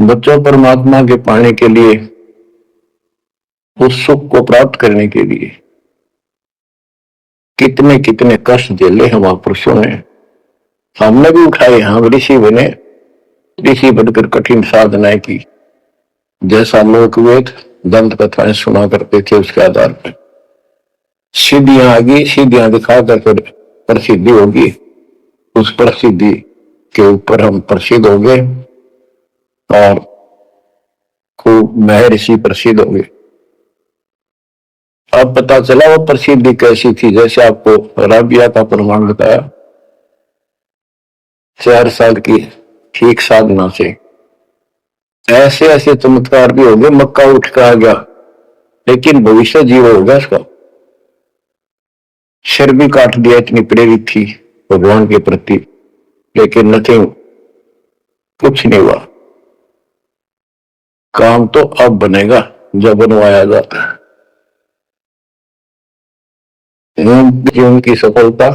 बच्चों परमात्मा के पाने के लिए, उस सुख को प्राप्त करने के लिए कितने कितने कष्ट झेले हैं महापुरुषों ने। हमने भी उठाए, हम ऋषि बने, ऋषि बनकर कठिन साधनाएं की। जैसा लोकवेद दंत कथाएं सुना करते थे, उसके आधार पर सिद्धियां आ गई, सिद्धियां दिखाकर फिर प्रसिद्धि होगी। उस प्रसिद्धि के ऊपर हम प्रसिद्ध हो गए और खूब महर्षि प्रसिद्ध हो गए। अब पता चला वो प्रसिद्धि कैसी थी। जैसे आपको राबिया का प्रमाण बताया, 4 साल की ठीक साधना से ऐसे ऐसे चमत्कार भी हो गए। मक्का उठ कर आ गया, लेकिन भविष्य जीव होगा इसका। सिर भी काट दिया, इतनी प्रेरित थी भगवान के प्रति, लेकिन नथिंग, कुछ नहीं हुआ। काम तो अब बनेगा जब बनवाया जाता है। जीवन की सफलता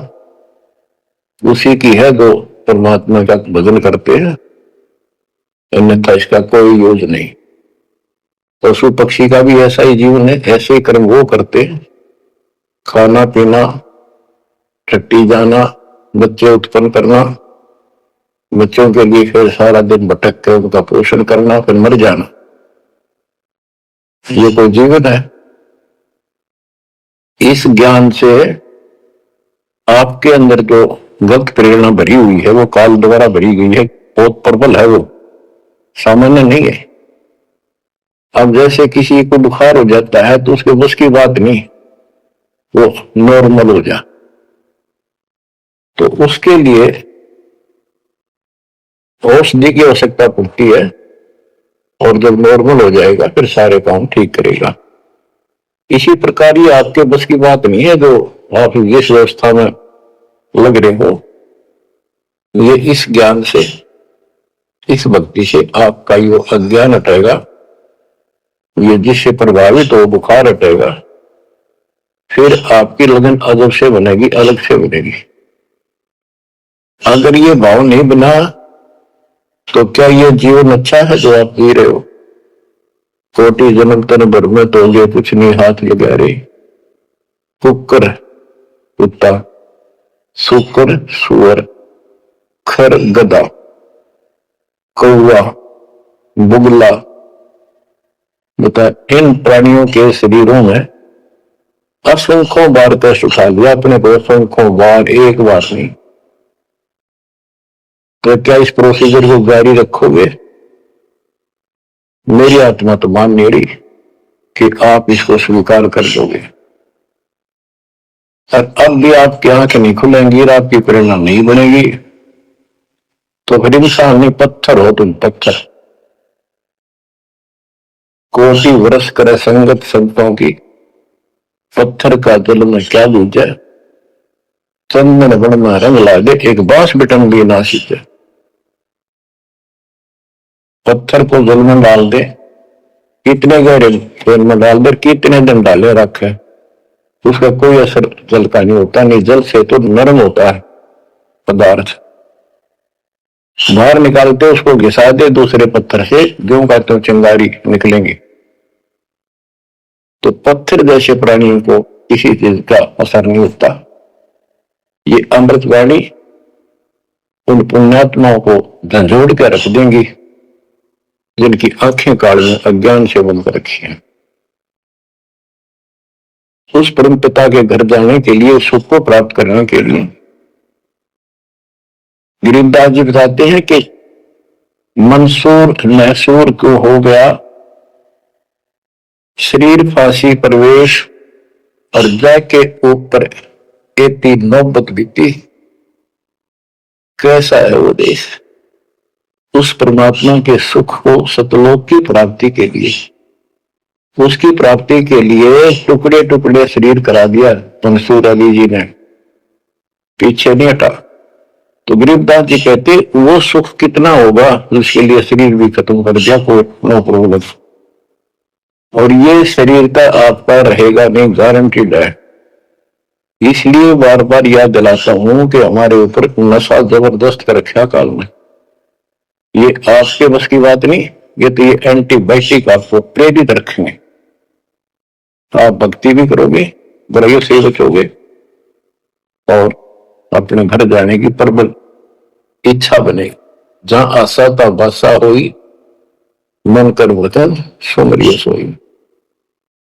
उसी की है जो परमात्मा का भजन करते हैं, अन्यथा इसका कोई यूज नहीं। पशु पक्षी का भी ऐसा ही जीवन है, ऐसे ही कर्म वो करते हैं। खाना पीना, छट्टी जाना, बच्चे उत्पन्न करना, बच्चों के लिए फिर सारा दिन भटक कर उनका पोषण करना, फिर मर जाना। ये कोई जीवन है? इस ज्ञान से आपके अंदर जो गलत प्रेरणा भरी हुई है, वो काल द्वारा भरी गई है, बहुत प्रबल है, वो सामान्य नहीं है। अब जैसे किसी को बुखार हो जाता है तो उसके बस की बात नहीं, वो नॉर्मल हो जा, तो उसके लिए औषधि की आवश्यकता पड़ती है, और जब नॉर्मल हो जाएगा फिर सारे काम ठीक करेगा। इसी प्रकार ये आपके बस की बात नहीं है जो आप जिस व्यवस्था में लग रहे हो। ये इस ज्ञान से, इस भक्ति से आपका ये अज्ञान हटेगा, ये जिससे प्रभावित हो बुखार हटेगा, फिर आपकी लगन अजब से बनेगी, अलग से बनेगी। अगर ये भाव नहीं बना तो क्या ये जीवन अच्छा है जो आप जी रहे हो? कोटि जन्म तन भर में तो ये कुछ नहीं हाथ लगा रही। कुकर कुत्ता, सुकर सुअर, खर गधा, कौवा बुगला, बता, इन प्राणियों के शरीरों में असंख्यों बार कष्ट उठा लिया अपने को, असंख्यों बार, एक बार नहीं। तो क्या इस प्रोसीजर को जारी रखोगे? मेरी आत्मा तो मान नहीं रही कि आप इसको स्वीकार कर दोगे। और अब भी आपकी आंखें नहीं खुलेंगी और आपकी प्रेरणा नहीं बनेगी, तो फिर इंसान नहीं, पत्थर हो तुम, पत्थर। कोटि वर्ष करे संगत संतों की, पत्थर का जल में क्या बूझे, चंदन बन में रंग लागे, एक बांस बिटन भी ना सीखे। पत्थर को जल में डाल दे, कितने गहरे जल में डाल दे, कितने दिन डाले रखे, उसका कोई असर जल का नहीं होता। नहीं, जल से तो नरम होता है पदार्थ। बाहर निकालते उसको घिसा दे दूसरे पत्थर से, जो कहते हो चिंगारी निकलेंगी। तो पत्थर जैसे प्राणियों को किसी चीज का असर नहीं होता। ये अमृतवाणी उन पुण्यात्माओं को झंझोड़ कर रख देंगी जिनकी आंखें काल में अज्ञान से बंद कर रखी है। उस परम पिता के घर जाने के लिए, सुख को प्राप्त करने के लिए, गरीबदास जी बताते हैं कि मंसूर मैसूर को हो गया शरीर फांसी प्रवेश, और जाके ऊपर एती नौबत बीती। कैसा है वो देश? उस परमात्मा के सुख को, सतलोक की प्राप्ति के लिए, उसकी प्राप्ति के लिए टुकड़े टुकड़े शरीर करा दिया मंसूर अली जी ने, पीछे नहीं हटा। तो गरीबदास जी कहते वो सुख कितना होगा जिसके लिए शरीर भी खत्म कर दिया, कोई नो प्रॉब्लम। और ये शरीर का आपका रहेगा नहीं, गारंटीड है। इसलिए बार बार याद दिलाता हूं कि हमारे ऊपर नशा जबरदस्त कर रखा काल में। ये आपके बस की बात नहीं, ये तो ये एंटीबायोटिक आपको प्रेरित रखेंगे। आप भक्ति भी करोगे, बुराइयों से बचोगे और अपने घर जाने की प्रबल इच्छा बनेगी। जहां आशा ता बासा हुई, मन कर वचन सुमरियो सोई।